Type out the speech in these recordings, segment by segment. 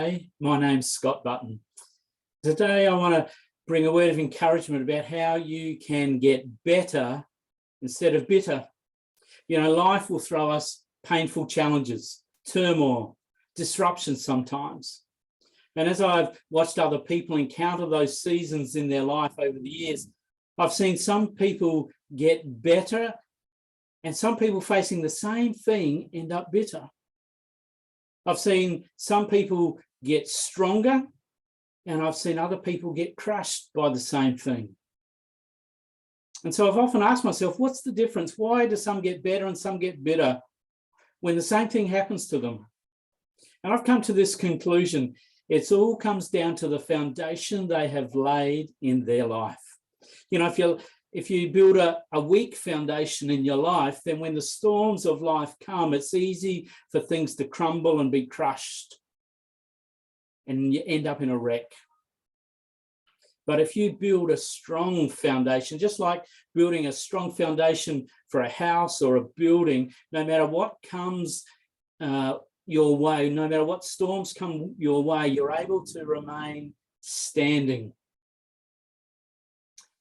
G'day, my name's Scott Button. Today I want to bring a word of encouragement about how you can get better instead of bitter. You know, life will throw us painful challenges, turmoil, disruptions sometimes. And as I've watched other people encounter those seasons in their life over the years, I've seen some people get better and some people facing the same thing end up bitter. I've seen some people get stronger and I've seen other people get crushed by the same thing. And so I've often asked myself, what's the difference? Why do some get better and some get bitter when the same thing happens to them? And I've come to this conclusion. It all comes down to the foundation they have laid in their life. You know, if you build a weak foundation in your life, then when the storms of life come, it's easy for things to crumble and be crushed, and you end up in a wreck. But if you build a strong foundation, just like building a strong foundation for a house or a building, no matter what comes your way, no matter what storms come your way, you're able to remain standing.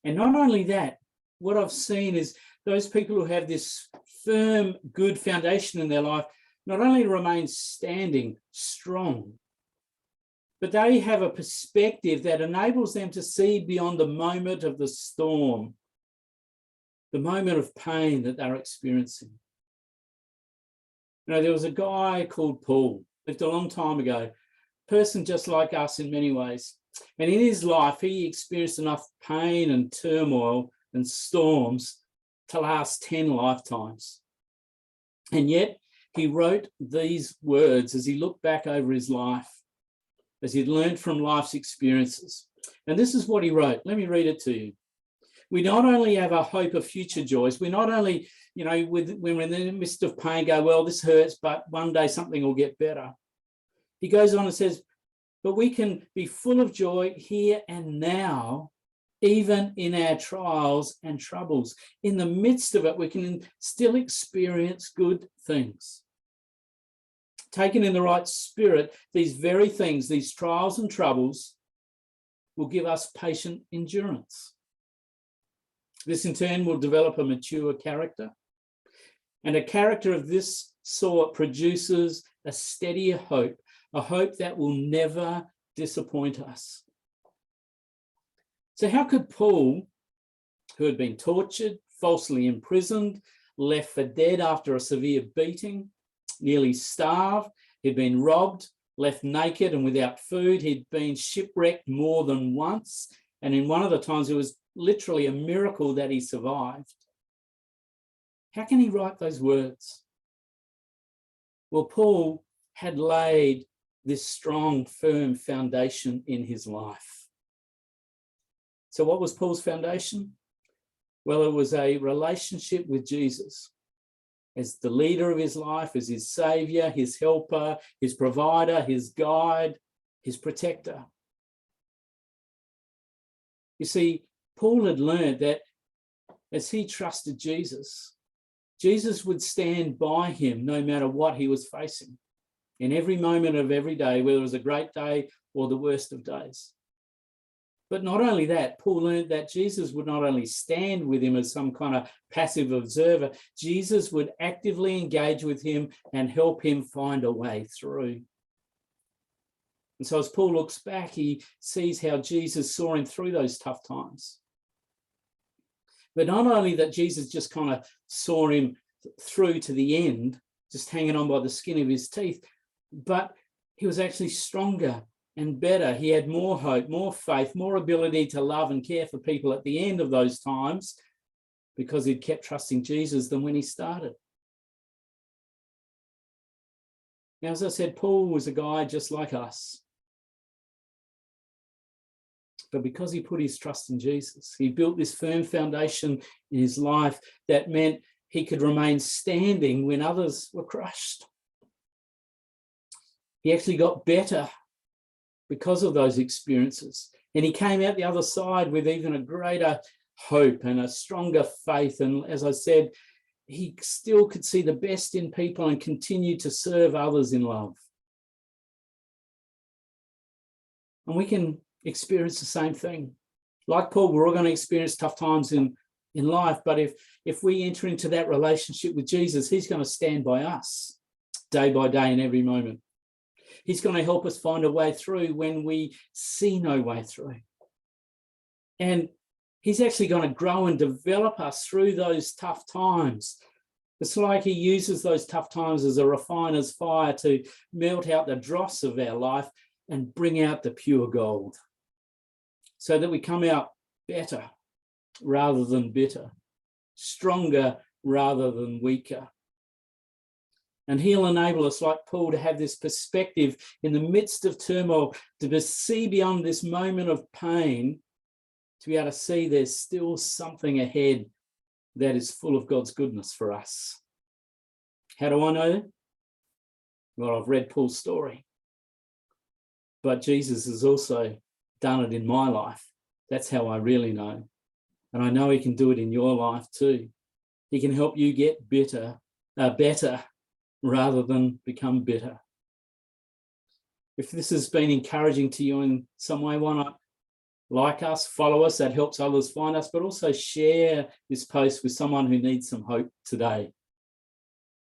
And not only that, what I've seen is those people who have this firm, good foundation in their life, not only remain standing strong, but they have a perspective that enables them to see beyond the moment of the storm, the moment of pain that they're experiencing. You know, there was a guy called Paul, lived a long time ago, person just like us in many ways. And in his life, he experienced enough pain and turmoil and storms to last 10 lifetimes. And yet he wrote these words as he looked back over his life, as he'd learned from life's experiences. And this is what he wrote. Let me read it to you. We not only have a hope of future joys, we not only, you know, when we're in the midst of pain, go, well, this hurts, but one day something will get better. He goes on and says, but we can be full of joy here and now, even in our trials and troubles. In the midst of it, we can still experience good things. Taken in the right spirit, these very things, these trials and troubles, will give us patient endurance. This in turn will develop a mature character. And a character of this sort produces a steadier hope, a hope that will never disappoint us. So how could Paul, who had been tortured, falsely imprisoned, left for dead after a severe beating, nearly starved, he'd been robbed, left naked and without food, he'd been shipwrecked more than once, and in one of the times it was literally a miracle that he survived. How can he write those words? Well, Paul had laid this strong, firm foundation in his life. So what was Paul's foundation? Well, it was a relationship with Jesus as the leader of his life, as his savior, his helper, his provider, his guide, his protector. You see, Paul had learned that as he trusted Jesus, Jesus would stand by him no matter what he was facing, in every moment of every day, whether it was a great day or the worst of days. But not only that, Paul learned that Jesus would not only stand with him as some kind of passive observer, Jesus would actively engage with him and help him find a way through. And so as Paul looks back, he sees how Jesus saw him through those tough times. But not only that Jesus just kind of saw him through to the end, just hanging on by the skin of his teeth, but he was actually stronger and better. He had more hope, more faith, more ability to love and care for people at the end of those times because he'd kept trusting Jesus than when he started. Now, as I said, Paul was a guy just like us. But because he put his trust in Jesus, he built this firm foundation in his life that meant he could remain standing when others were crushed. He actually got better because of those experiences. And he came out the other side with even a greater hope and a stronger faith. And as I said, he still could see the best in people and continue to serve others in love. And we can experience the same thing. Like Paul, we're all going to experience tough times in life, but if we enter into that relationship with Jesus, he's going to stand by us day by day in every moment. He's going to help us find a way through when we see no way through. And he's actually going to grow and develop us through those tough times. It's like he uses those tough times as a refiner's fire to melt out the dross of our life and bring out the pure gold, so that we come out better rather than bitter, stronger rather than weaker. And he'll enable us, like Paul, to have this perspective in the midst of turmoil, to see beyond this moment of pain, to be able to see there's still something ahead that is full of God's goodness for us. How do I know that? Well, I've read Paul's story, but Jesus has also done it in my life. That's how I really know. And I know he can do it in your life too. He can help you get better rather than become bitter. If this has been encouraging to you in some way, why not like us, follow us? That helps others find us, but also share this post with someone who needs some hope today.